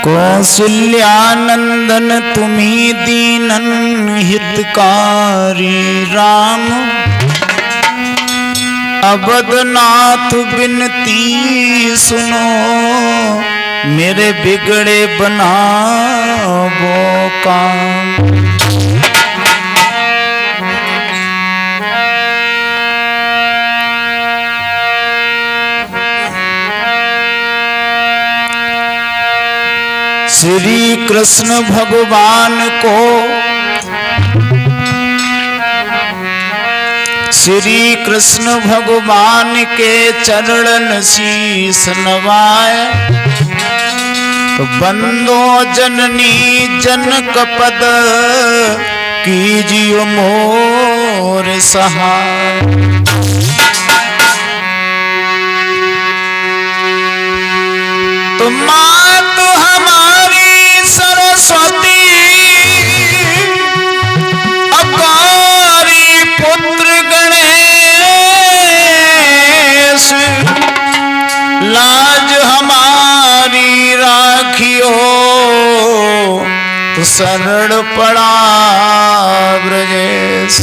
कौसल्यानंदन तुम्ही दीनन हितकारी राम, अवधनाथ बिनती सुनो, मेरे बिगड़े बनावो काम। श्री कृष्ण भगवान को, श्री कृष्ण भगवान के चरणन शीस नवाए, तो बंदो जननी जनक पद कीजियो मोर सहाय। तो मात हमारी सरस्वती, अकारी पुत्र गणेश, लाज हमारी राखियो, तो शरण पड़ा ब्रजेश।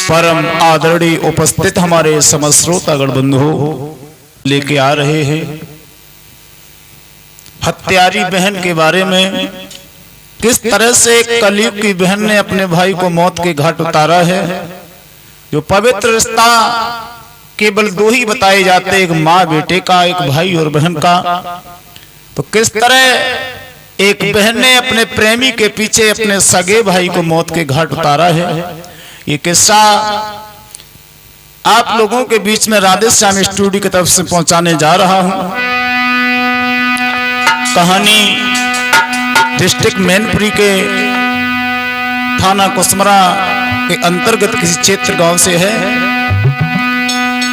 परम आदरणीय उपस्थित हमारे समस्त श्रोतागण बंधु लेके आ रहे हैं हत्यारी बहन के बारे में, किस तरह से एक कलयुग की बहन ने अपने भाई को मौत के घाट उतारा है। जो पवित्र रिश्ता केवल दो ही बताए जाते, एक माँ बेटे का, एक भाई और बहन का। तो किस तरह एक बहन ने अपने प्रेमी के पीछे अपने सगे भाई को मौत के घाट उतारा है, ये किस्सा आप लोगों के बीच में राधे श्याम स्टूडियो की तरफ से पहुंचाने जा रहा हूं। कहानी डिस्ट्रिक्ट मैनपुरी के थाना कुसमरा के अंतर्गत किसी क्षेत्र गांव से है।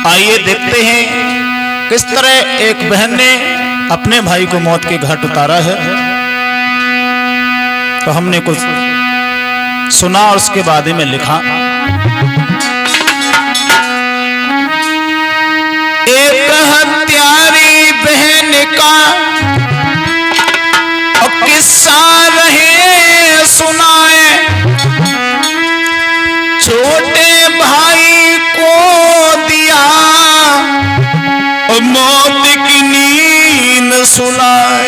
आइए देखते हैं किस तरह एक बहन ने अपने भाई को मौत के घाट उतारा है। तो हमने कुछ सुना और उसके बाद में लिखा। एक हत्यारी बहन का किस्सा रहे सुनाए, छोटे भाई को दिया और मौत की नींद सुलाए।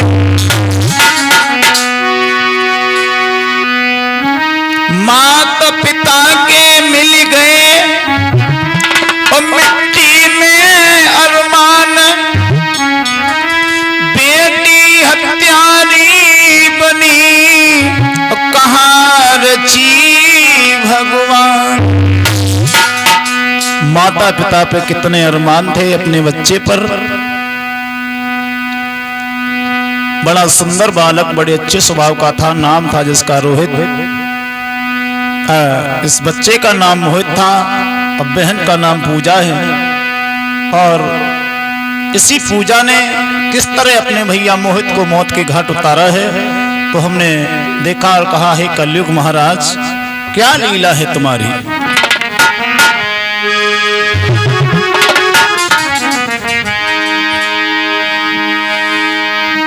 माता पिता के मिल गए और मिट्टी में अरमान, बेटी हत्यारी बनी कहाँ रची भगवान। माता पिता पे कितने अरमान थे अपने बच्चे पर। बड़ा सुंदर बालक, बड़े अच्छे स्वभाव का था, नाम था जिसका रोहित। इस बच्चे का नाम मोहित था और बहन का नाम पूजा है। और इसी पूजा ने किस तरह अपने भैया मोहित को मौत के घाट उतारा है, तो हमने देखा और कहा, हे कलयुग महाराज, क्या लीला है तुम्हारी।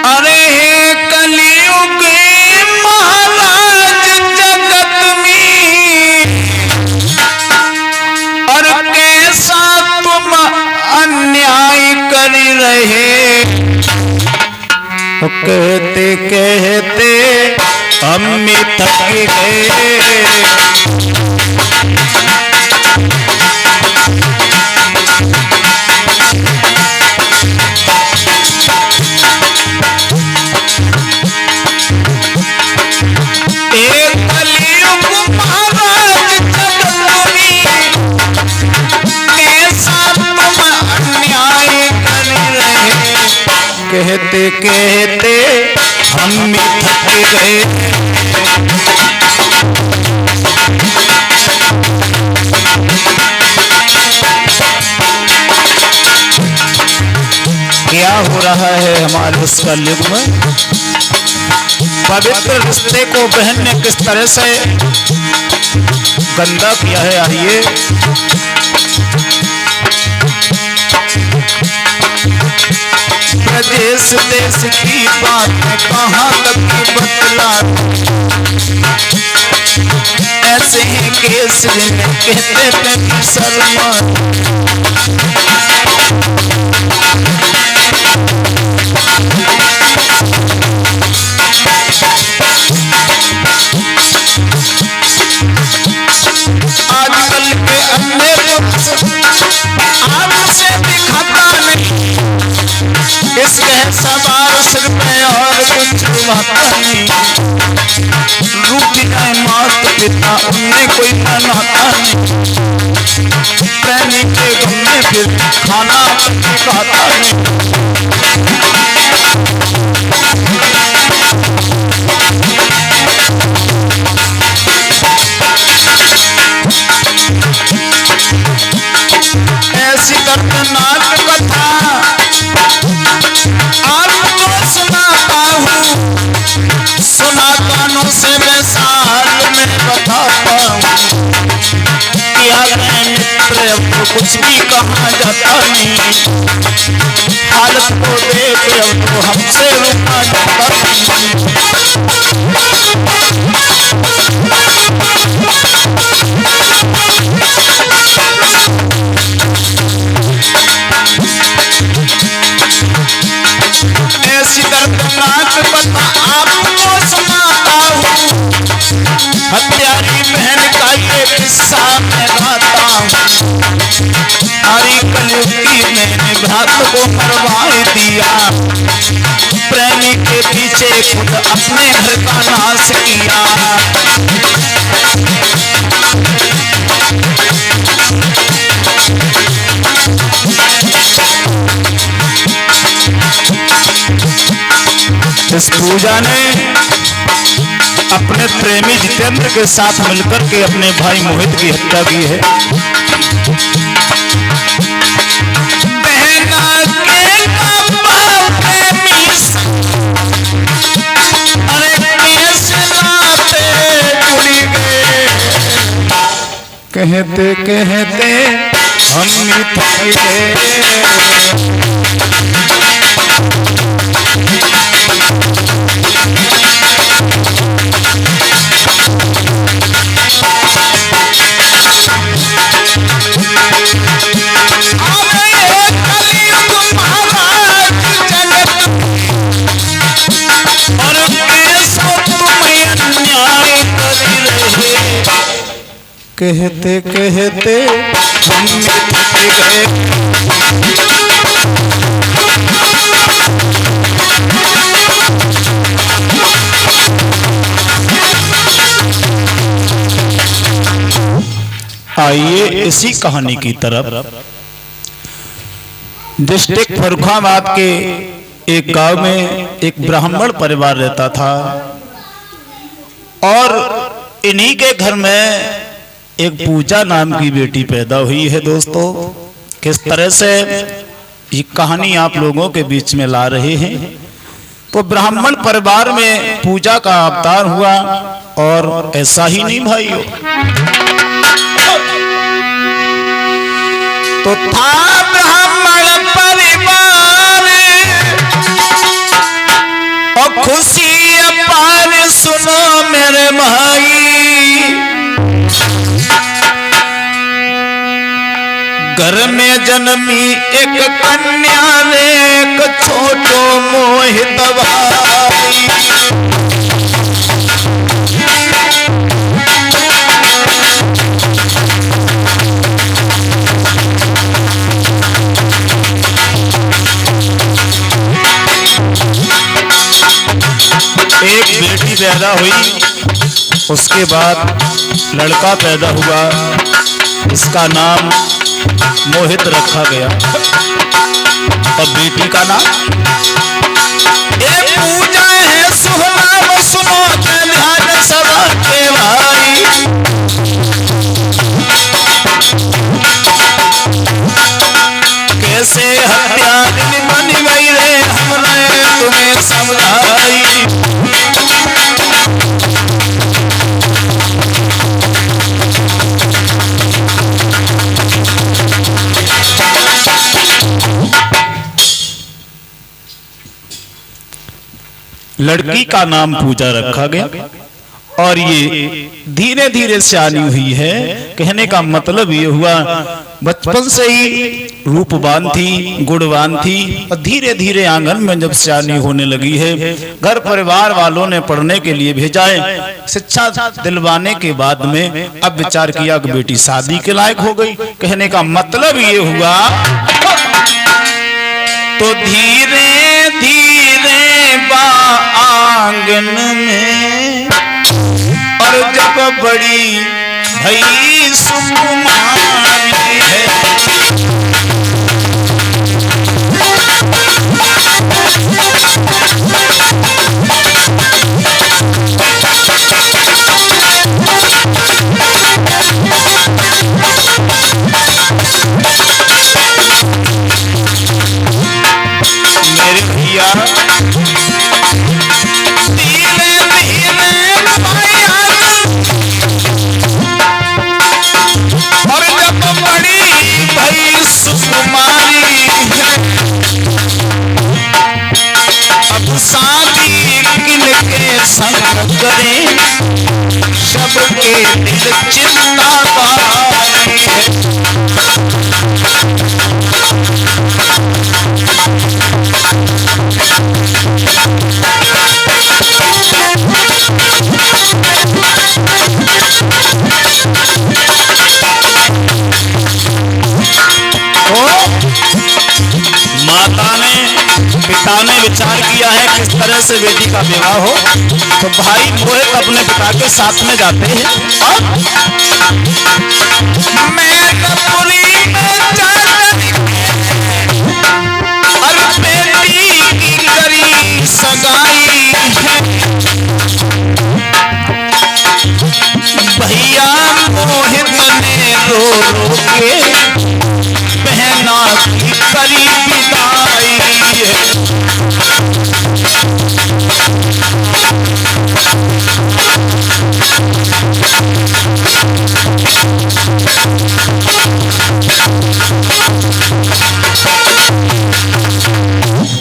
अरे हे कलयुग महाराज जगत में, और कैसा तुम अन्याय कर रहे। कहते कहते हम थक गए। कहते कहते हम थक गए। क्या हो रहा है हमारे इस कलयुग में। पवित्र रिश्ते को बहन ने किस तरह से गंदा किया है। आइए प्रदेश देश की बात में कहाँ तक बतला, ऐसे ही केस जिन्हें कहते थे सलमान। आजकल के अन्य आपसे दिखाता नहीं, इसके सवार सिर पे और कुछ बात नहीं। रूठ जाए मात पिता उन्हें कोई मनाता नहीं, प्रेमी के गम में फिर खाना खाता नहीं। ऐसी दर्दनाक कथा आपको सुनाता हूँ, सुना कानों से मैं साल में बताता हूँ। किया गया मित्र अब तो कुछ भी कहा जाता नहीं, हालत को देख अब तो हमसे रुका जाता नहीं। ऐसी दर्दनाक कथा आपको सुनाता हूँ, हत्यारी बहन का ये किस्सा मैं गाता हूँ। हरी कलयुगी मैंने भ्रात को मरवा दिया, प्रेमी के पीछे खुद अपने घर का नाश किया। इस पूजा ने अपने प्रेमी जितेंद्र के साथ मिलकर के अपने भाई मोहित की हत्या की है। कहते कहते हम थक गए, कहते कहते हम थक गए। आइए इसी कहानी की तरफ। डिस्ट्रिक्ट फर्रुखाबाद के एक गांव में एक ब्राह्मण परिवार रहता था और इन्हीं के घर में एक पूजा नाम की बेटी पैदा हुई है। दोस्तों, किस तरह से ये कहानी आप लोगों के बीच में ला रहे हैं। तो ब्राह्मण परिवार में पूजा का अवतार हुआ और ऐसा ही नहीं भाइयों, तो था ब्राह्मण परिवार और खुशी अपार। सुनो मेरे भाई, घर में जन्मी एक कन्या ने एक छोटो मोहित भाई। एक बेटी पैदा हुई, उसके बाद लड़का पैदा हुआ, इसका नाम मोहित रखा गया। और बेटी का नाम एक पूजा है सुहना। सुनो ध्यान सदा के भाई, कैसे हत्यारिणी बन गई रे, हमने तुम्हें समझाई। लड़की का नाम पूजा रखा गया और ये धीरे धीरे सियानी हुई है। कहने का मतलब ये हुआ बचपन से ही रूपवान थी, गुणवान थी और धीरे धीरे आंगन में जब सियानी होने लगी है, घर परिवार वालों ने पढ़ने के लिए भेजा है। शिक्षा दिलवाने के बाद में अब विचार किया कि बेटी शादी के लायक हो गई। कहने का मतलब ये हुआ तो धीरे धीरे बा आंगन में और जब बड़ी भई सुकुमारी है, मेरे भैया संग करें सबके दिल चिंता बारी है। माता ने पिता ने विचार किया है किस तरह से बेटी का विवाह हो, तो भाई मोहित अपने पिता के साथ में जाते हैं और बेटी की करी सगाई है। भैया मोहित ने रो रो के बहना की करी विदाई है।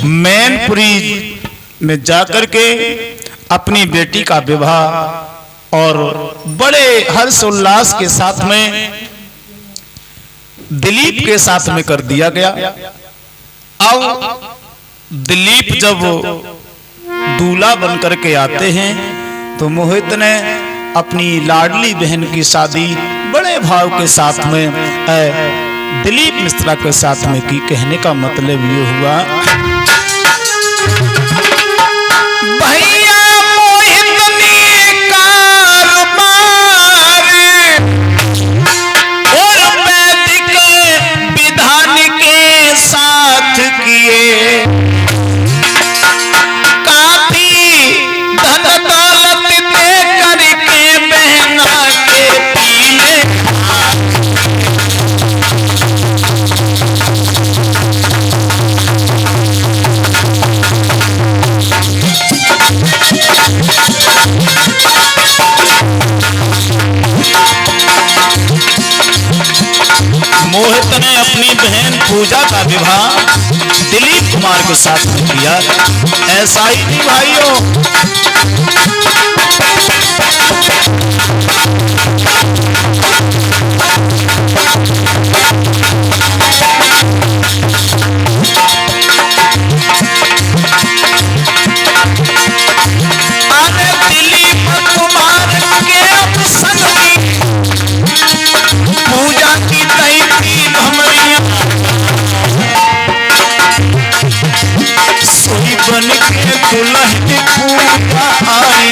मैनपुरी में जाकर के अपनी बेटी का विवाह और बड़े हर्ष उल्लास के साथ में दिलीप के साथ में कर दिया गया। अब दिलीप जब दूल्हा बनकर के आते हैं तो मोहित ने अपनी लाडली बहन की शादी बड़े भाव के साथ में दिलीप मिश्रा के साथ में की। कहने का मतलब ये हुआ भैया मोहित ने कारोबार और वैदिक विधान के साथ किए, काफी धन दौलत दे करके बहना के पीले मोहित ने अपनी बहन पूजा का विवाह दिलीप कुमार के साथ में किया। ऐसा ही नहीं भाइयों, अरे दिलीप कुमार के संग पूजा की तई थी भमरिया, सोई बन के दुल्हन पूजा आई,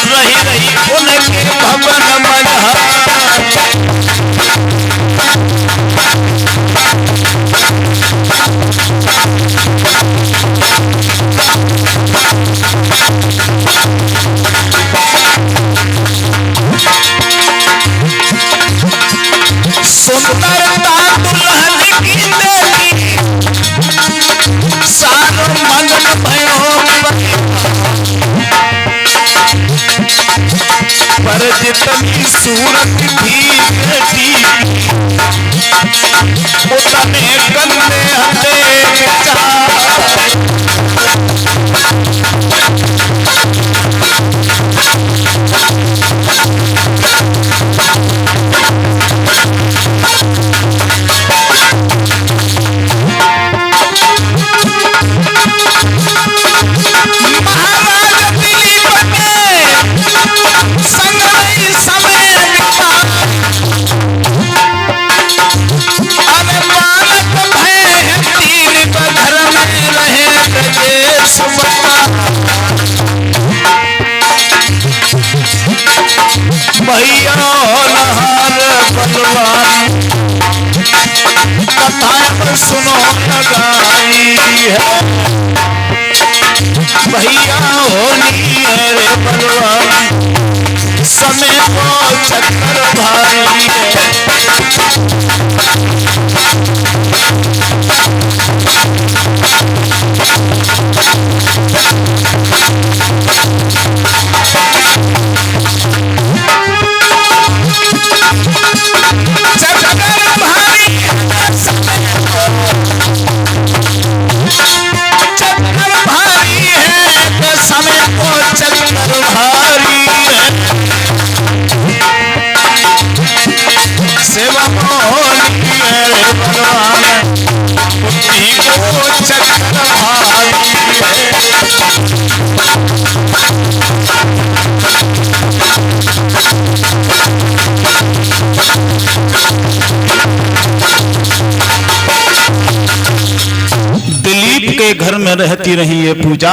रही रही उनके भवन मझा। सुंदरता दुल्हन की देखी सारो मगन भयो, पर जितनी सूरत थी बेटी उतने कन्ने हटे विचार। भैया होनहार बलवान कथा सुनो लगाई है। भैया होनी है रे बलवान समय को चक्कर भारी है। के घर में रहती रही ये पूजा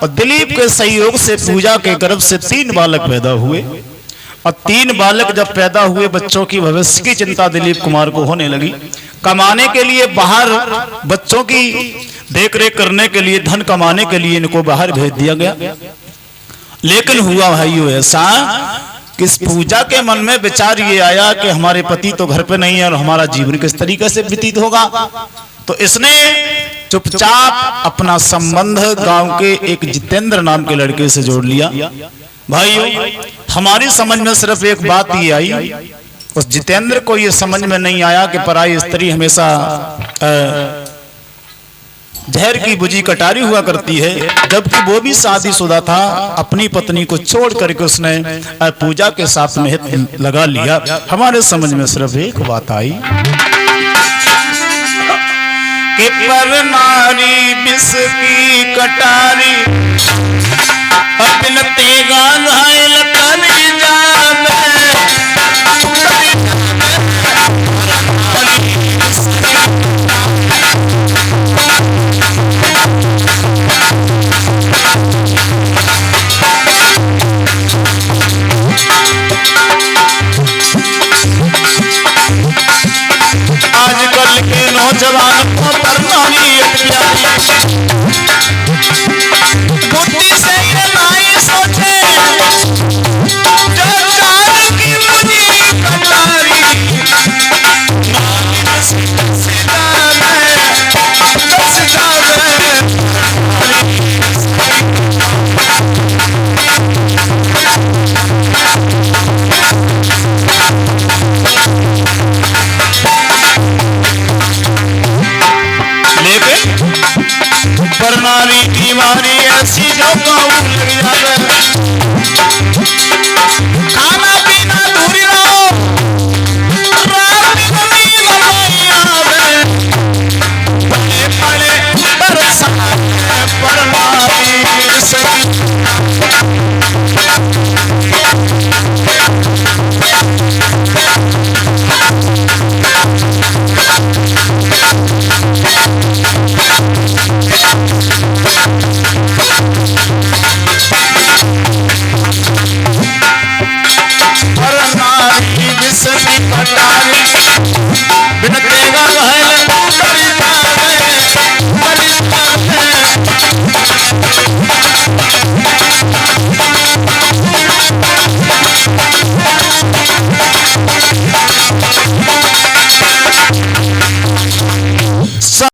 और दिलीप के सहयोग से पूजा के गर्भ से 3 बालक पैदा हुए और 3 बालक जब पैदा हुए बच्चों की भविष्य की चिंता दिलीप कुमार को होने लगी। कमाने के लिए बाहर बच्चों की देखरेख करने के लिए धन कमाने के लिए इनको बाहर भेज दिया गया। लेकिन हुआ भाइयों ऐसा कि इस पूजा के मन में विचार ये आया कि हमारे पति तो घर पे नहीं है और हमारा जीवन किस तरीके से व्यतीत होगा। तो इसने चुपचाप अपना संबंध गांव के एक जितेंद्र नाम के लड़के से जोड़ लिया। भाइयों हमारी समझ में सिर्फ एक बात ये आई, उस जितेंद्र को ये समझ में नहीं आया कि पराई स्त्री हमेशा जहर की बुझी कटारी हुआ करती है, जबकि वो भी शादीशुदा था। अपनी पत्नी को छोड़ करके उसने पूजा के साथ में हित लगा लिया। हमारे समझ में सिर्फ एक बात आई कि पर नारी बिस की कटारी अपन तेगा घायल करी जावे। आजकल के नौजवान को परनानी बुद्धि से ये नहीं सोचे जो चार की मुझी कटारी प्रणाली की मारी ऐसी जो लग जावे।